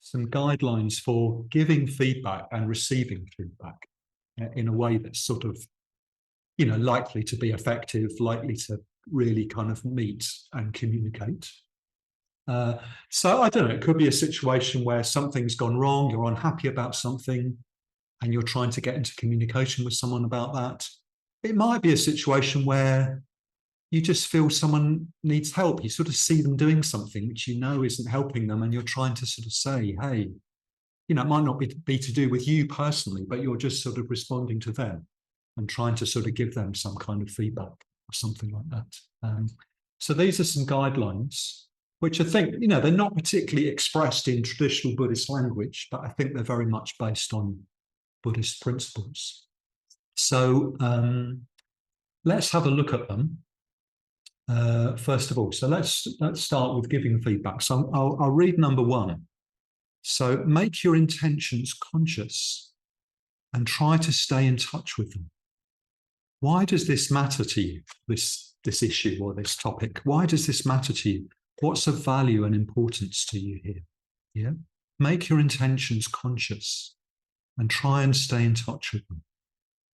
some guidelines for giving feedback and receiving feedback in a way that's sort of, likely to be effective, likely to really kind of meet and communicate. So I don't know, it could be a situation where something's gone wrong, you're unhappy about something, and you're trying to get into communication with someone about that. It might be a situation where you just feel someone needs help. You sort of see them doing something which isn't helping them, and you're trying to sort of say, hey, it might not be to do with you personally, but you're just sort of responding to them and trying to sort of give them some kind of feedback or something like that. So these are some guidelines, which I think, they're not particularly expressed in traditional Buddhist language, but I think they're very much based on Buddhist principles. So let's have a look at them. First of all, so let's start with giving feedback. So I'll read number 1. So make your intentions conscious and try to stay in touch with them. Why does this matter to you, this issue or this topic? Why does this matter to you? What's of value and importance to you here? Yeah. Make your intentions conscious and try and stay in touch with them.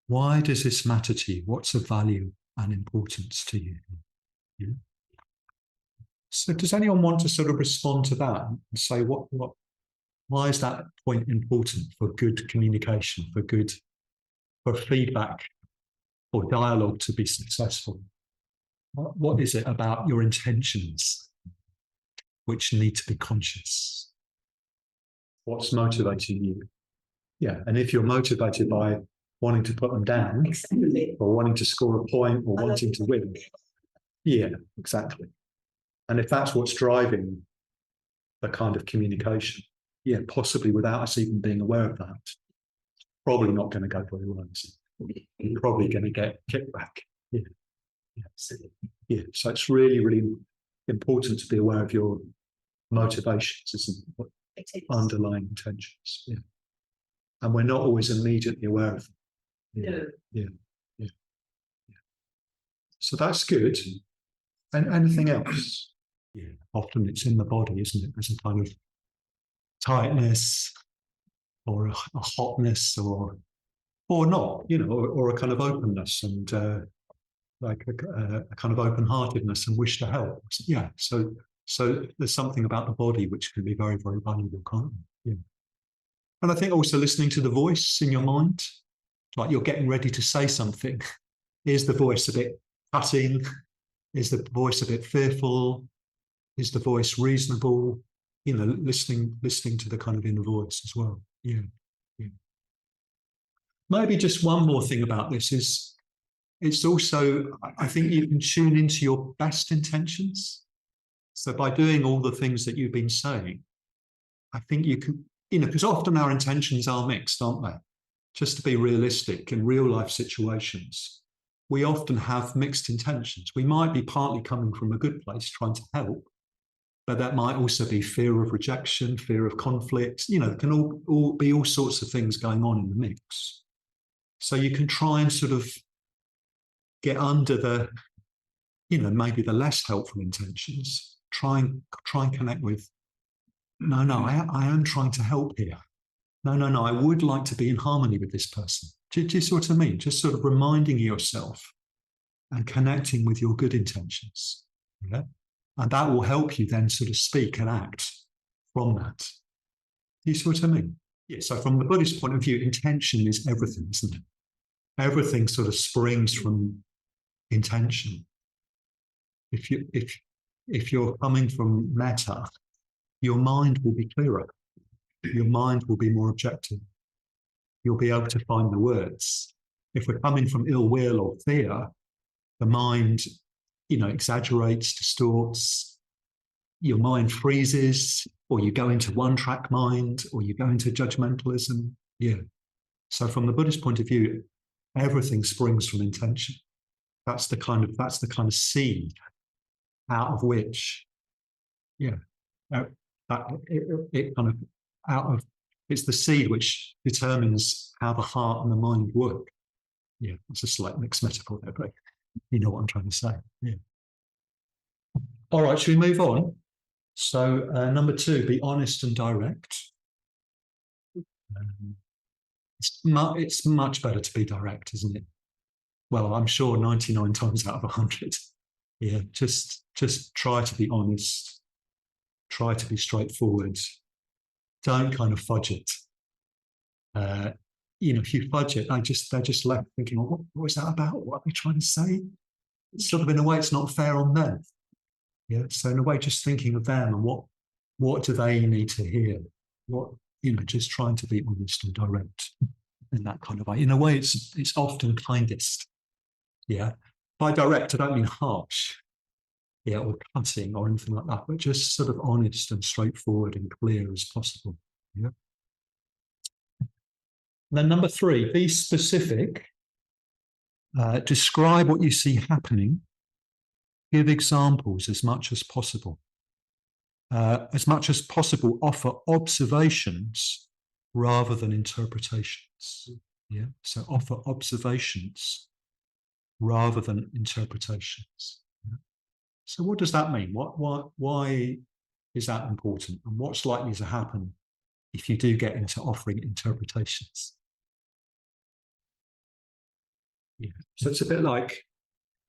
Why does this matter to you? What's of value and importance to you? Yeah. So does anyone want to sort of respond to that and say why is that point important for good communication, for feedback or dialogue to be successful? What is it about your intentions which need to be conscious? What's motivating you? Yeah, and if you're motivated by wanting to put them down, exactly, or wanting to score a point or wanting to win, yeah, exactly. And if that's what's driving the kind of communication, yeah, possibly without us even being aware of that, probably not going to go very well. You're probably going to get kickback. Yeah. Yeah. So it's really, really important to be aware of your motivations, isn't it? Underlying intentions. Yeah. And we're not always immediately aware of them. Yeah. No. Yeah. Yeah. Yeah. So that's good. And anything else? Yeah. Often it's in the body, isn't it? There's a kind of tightness or a hotness or not, or a kind of openness and like a kind of open-heartedness and wish to help. Yeah. So there's something about the body which can be very, very valuable, can't it? Yeah. And I think also listening to the voice in your mind, like you're getting ready to say something. Is the voice a bit cutting? Is the voice a bit fearful? Is the voice reasonable? Listening to the kind of inner voice as well. Yeah. Yeah. Maybe just one more thing about this is it's also, I think you can tune into your best intentions. So by doing all the things that you've been saying, I think you can, because often our intentions are mixed, aren't they? Just to be realistic in real life situations, we often have mixed intentions. We might be partly coming from a good place, trying to help, but that might also be fear of rejection, fear of conflict. There can all be all sorts of things going on in the mix. So you can try and sort of get under the, maybe the less helpful intentions. Try and connect with, no, I am trying to help here. No, I would like to be in harmony with this person. Do you see what I mean? Just sort of reminding yourself and connecting with your good intentions. Yeah? And that will help you then sort of speak and act from that. Do you see what I mean? Yeah. So from the Buddhist point of view, intention is everything, isn't it? Everything sort of springs from intention. If you're coming from metta, your mind will be clearer. Your mind will be more objective. You'll be able to find the words. If we're coming from ill will or fear, the mind, exaggerates, distorts. Your mind freezes, or you go into one-track mind, or you go into judgmentalism. Yeah. So from the Buddhist point of view, everything springs from intention. That's the kind of seed out of which, yeah, it's the seed which determines how the heart and the mind work. Yeah, it's a slight mixed metaphor there, but you know what I'm trying to say. Yeah. All right, should we move on? So number 2, be honest and direct. Um, it's much better to be direct, isn't it? Well, I'm sure 99 times out of 100. Yeah, just try to be honest, try to be straightforward. Don't kind of fudge it. If you fudge it, they're just left thinking, well, what was that about? What are they trying to say? It's sort of in a way, it's not fair on them. Yeah. So in a way, just thinking of them and what do they need to hear? Just trying to be honest and direct in that kind of way. In a way, it's often kindest. Yeah. By direct, I don't mean harsh, yeah, or cutting or anything like that, but just sort of honest and straightforward and clear as possible. Yeah. And then number 3, be specific. Describe what you see happening. Give examples as much as possible. Offer observations rather than interpretations. Yeah. So offer observations rather than interpretations. Yeah. So what does that mean? Why is that important? And what's likely to happen if you do get into offering interpretations? Yeah. So it's a bit like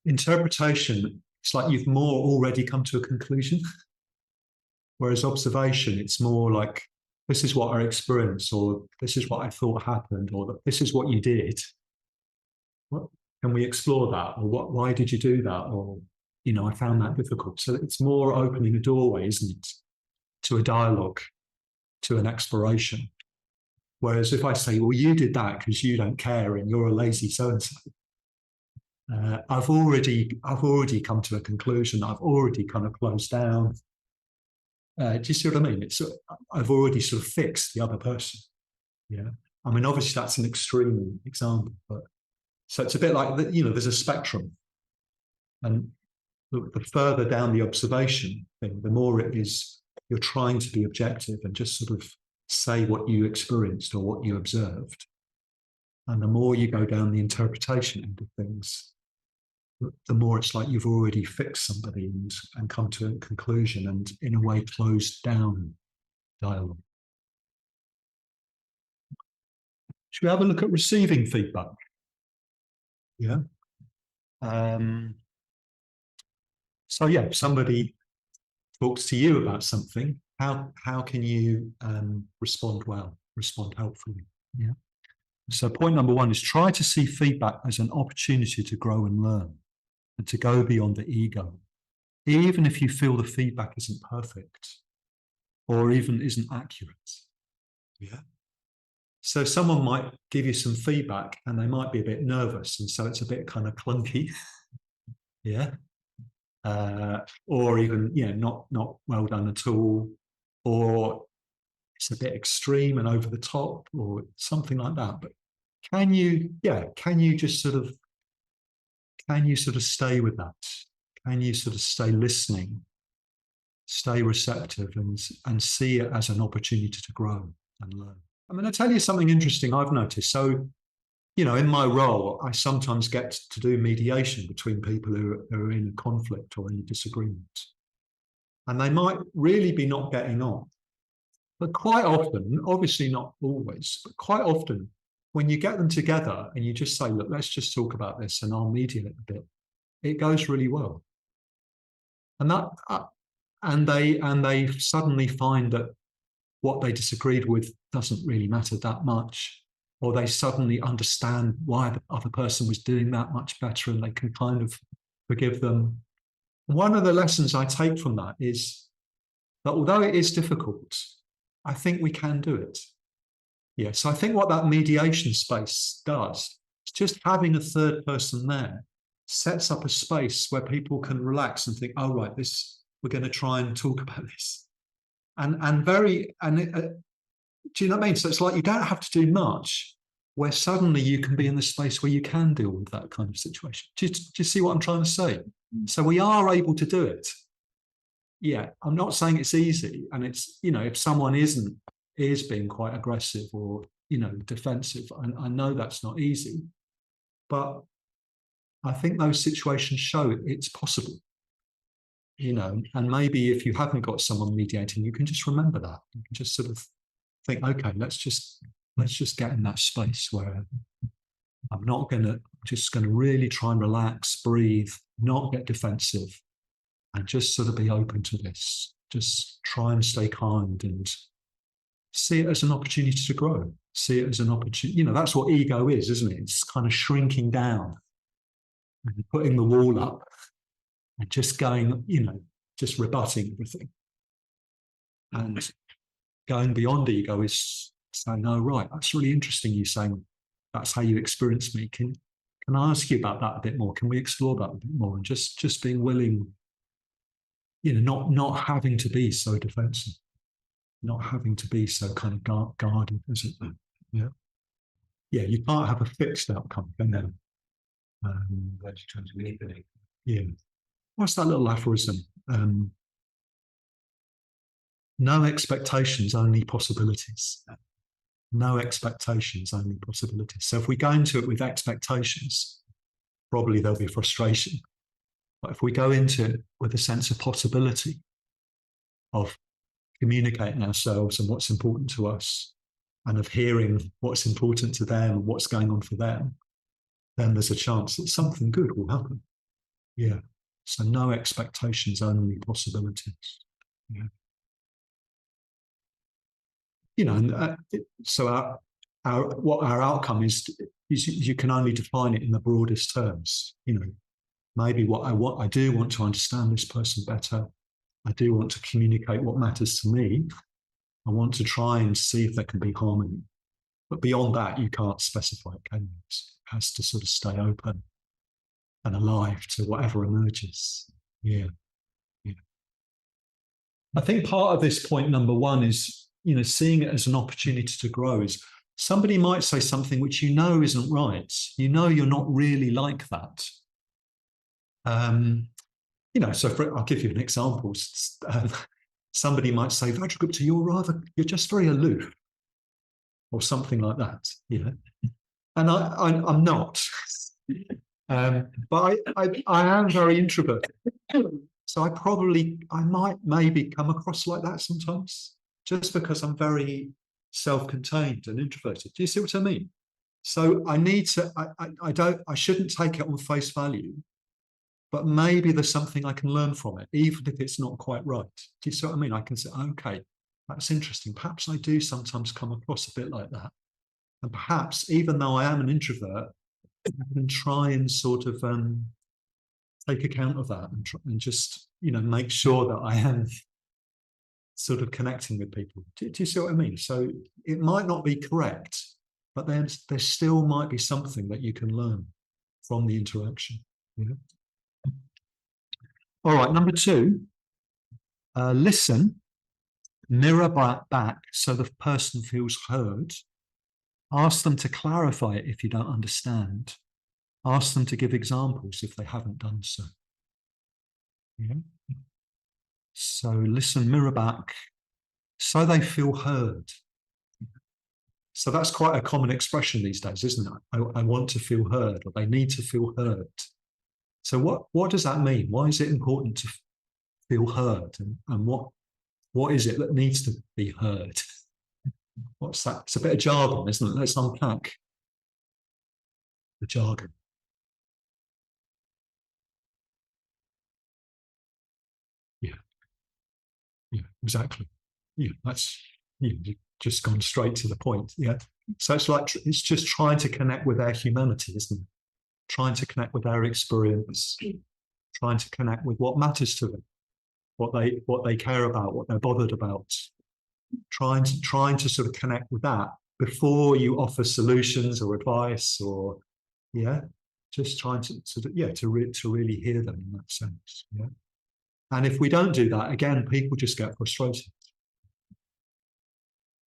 interpretation. It's like you've more already come to a conclusion. Whereas observation, it's more like, this is what I experienced, or this is what I thought happened, or this is what you did. What, can we explore that? Or why did you do that? Or, I found that difficult. So it's more opening a doorway, isn't it, to a dialogue, to an exploration. Whereas if I say, well, you did that because you don't care and you're a lazy so-and-so, I've already come to a conclusion. I've already kind of closed down. Do you see what I mean? I've already sort of fixed the other person. Yeah. I mean, obviously that's an extreme example, but so it's a bit like that. There's a spectrum, and the further down the observation thing, the more it is you're trying to be objective and just sort of say what you experienced or what you observed, and the more you go down the interpretation end of things, the more it's like you've already fixed somebody and come to a conclusion and in a way closed down dialogue. Should we have a look at receiving feedback? Yeah. So yeah, if somebody talks to you about something, how can you respond well, respond helpfully? Yeah. So point number 1 is try to see feedback as an opportunity to grow and learn and to go beyond the ego, even if you feel the feedback isn't perfect or even isn't accurate. Yeah. So someone might give you some feedback and they might be a bit nervous, and so it's a bit kind of clunky. Yeah. Or even, not well done at all, or it's a bit extreme and over the top, or something like that. But can you just sort of, stay with that? Can you sort of stay listening, stay receptive, and see it as an opportunity to grow and learn? I mean, I'll tell you something interesting I've noticed. So, in my role, I sometimes get to do mediation between people who are in a conflict or in a disagreement. And they might really be not getting on. But quite often, obviously not always, but quite often, when you get them together and you just say, look, let's just talk about this and I'll mediate a bit, it goes really well. And they suddenly find that what they disagreed with doesn't really matter that much, or they suddenly understand why the other person was doing that much better and they can kind of forgive them. One of the lessons I take from that is that although it is difficult, I think we can do it. Yeah, so I think what that mediation space does is just having a third person there sets up a space where people can relax and think, oh, right, we're going to try and talk about this. Do you know what I mean? So it's like you don't have to do much, where suddenly you can be in the space where you can deal with that kind of situation. Do you see what I'm trying to say? So we are able to do it. Yeah, I'm not saying it's easy. And it's, if someone is being quite aggressive or, defensive, I know that's not easy. But I think those situations show it's possible. And maybe if you haven't got someone mediating, you can just remember that. You can just sort of think, okay, let's just let's just get in that space where just going to really try and relax, breathe, not get defensive, and just sort of be open to this. Just try and stay kind and see it as an opportunity to grow. See it as an opportunity. That's what ego is, isn't it? It's kind of shrinking down and putting the wall up and just going, just rebutting everything. And going beyond ego is saying, oh, right, that's really interesting, you saying that's how you experience me. Can I ask you about that a bit more? Can we explore that a bit more? And just being willing, not having to be so defensive, not having to be so kind of guarded, is it? Yeah. Yeah, you can't have a fixed outcome, can you? That's trying to manipulate. Yeah. What's that little aphorism? No expectations, only possibilities. No expectations, only possibilities. So if we go into it with expectations, probably there'll be frustration. But if we go into it with a sense of possibility, of communicating ourselves and what's important to us, and of hearing what's important to them and what's going on for them, then there's a chance that something good will happen. Yeah. So no expectations, only possibilities. Yeah. So what our outcome is you can only define it in the broadest terms. Maybe I do want to understand this person better. I do want to communicate what matters to me. I want to try and see if there can be harmony. But beyond that, you can't specify it, can you? It has to sort of stay open and alive to whatever emerges. Yeah. Yeah. I think part of this point number one is, seeing it as an opportunity to grow. Is somebody might say something which isn't right. You're not really like that. So I'll give you an example. Somebody might say, Vajragupta, you're just very aloof, or something like that. And I'm not. But I am very introverted. So I might maybe come across like that sometimes, just because I'm very self-contained and introverted. Do you see what I mean? So I shouldn't take it on face value, but maybe there's something I can learn from it, even if it's not quite right. Do you see what I mean? I can say, okay, that's interesting. Perhaps I do sometimes come across a bit like that. And perhaps, even though I am an introvert, I can try and sort of take account of that and just, make sure that I am sort of connecting with people. Do you see what I mean? So it might not be correct, but then there still might be something that you can learn from the interaction. All right, number two, listen, mirror back so the person feels heard. Ask them to clarify it if you don't understand. Ask them to give examples if they haven't done so. Yeah. So listen, mirror back, so they feel heard. So that's quite a common expression these days, isn't it? I want to feel heard, or they need to feel heard. So what does that mean? Why is it important to feel heard? And what is it that needs to be heard? What's that? It's a bit of jargon, isn't it? Let's unpack the jargon. Yeah, exactly. Yeah, that's you've just gone straight to the point. Yeah. So it's just trying to connect with their humanity, isn't it? Trying to connect with their experience, trying to connect with what matters to them, what they care about, what they're bothered about. Trying to sort of connect with that before you offer solutions or advice, or just trying to really hear them in that sense. Yeah. And if we don't do that, again, people just get frustrated.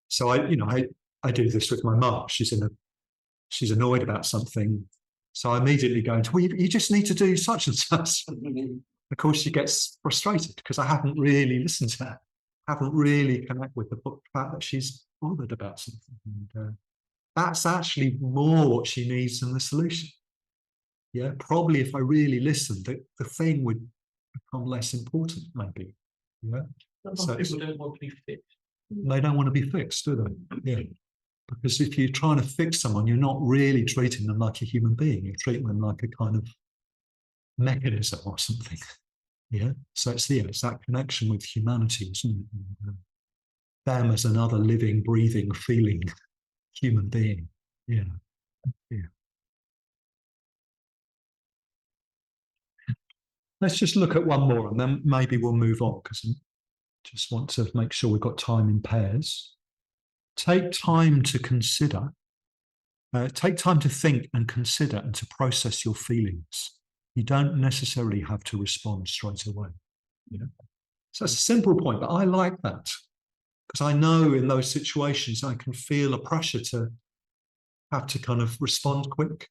So I do this with my mum. She's annoyed about something. So I immediately go into, well, you just need to do such and such. Of course, she gets frustrated because I haven't really listened to her. I haven't really connected with the fact that she's bothered about something. And that's actually more what she needs than the solution. Yeah, probably if I really listened, the thing would become less important, maybe. Yeah. So people don't want to be fixed. They don't want to be fixed, do they? Yeah. Because if you're trying to fix someone, you're not really treating them like a human being. You're treating them like a kind of mechanism or something. Yeah. So it's that connection with humanity, isn't it? And, them as another living, breathing, feeling human being. Yeah. Yeah. Let's just look at one more and then maybe we'll move on because I just want to make sure we've got time in pairs. Take time to consider. Take time to think and consider and to process your feelings. You don't necessarily have to respond straight away. You know? So it's a simple point, but I like that because I know in those situations I can feel a pressure to have to kind of respond quick.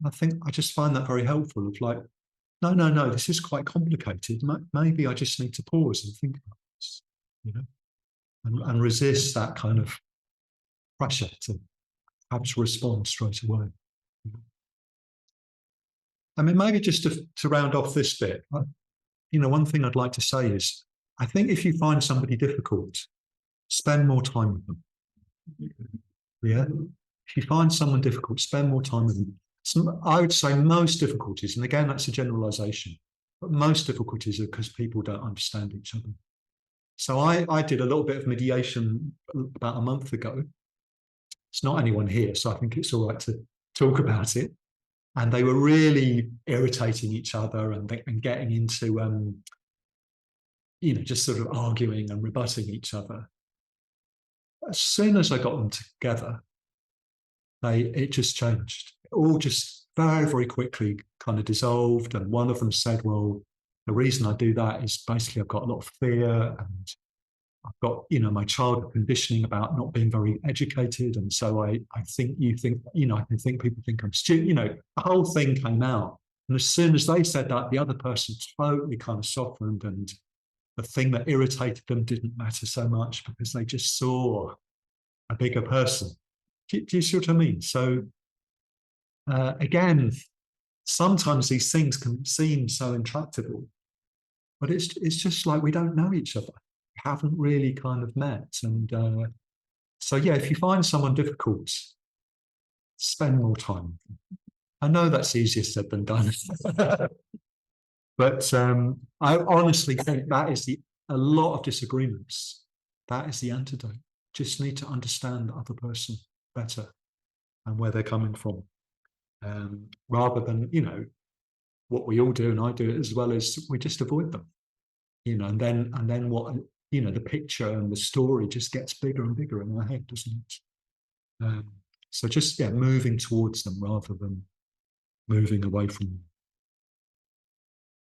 I think I just find that very helpful of like, no, this is quite complicated. Maybe I just need to pause and think about this, you know, and resist that kind of pressure to have to respond straight away. I mean, maybe just to round off this bit, you know, one thing I'd like to say is, I think if you find somebody difficult, spend more time with them. Yeah. If you find someone difficult, spend more time with them. I would say most difficulties, and again, that's a generalization, but most difficulties are because people don't understand each other. So I did a little bit of mediation about a month ago. It's not anyone here, so I think it's all right to talk about it. And they were really irritating each other and getting into, you know, just sort of arguing and rebutting each other. As soon as I got them together, it just changed. It all just very, very quickly kind of dissolved. And one of them said, well, the reason I do that is basically I've got a lot of fear and I've got, you know, my childhood conditioning about not being very educated. And so I think you know, I can think people think I'm stupid, you know, the whole thing came out. And as soon as they said that, the other person totally kind of softened, and the thing that irritated them didn't matter so much because they just saw a bigger person. Do you see what I mean? So again, sometimes these things can seem so intractable, but it's just like we don't know each other. We haven't really kind of met. And so, yeah, if you find someone difficult, spend more time with them. I know that's easier said than done. But I honestly think that is a lot of disagreements. That is the antidote. Just need to understand the other person better and where they're coming from. Rather than, you know, what we all do, and I do it as well, is we just avoid them, you know, and then what, you know, the picture and the story just gets bigger and bigger in our head, doesn't it? So just, yeah, moving towards them rather than moving away from them.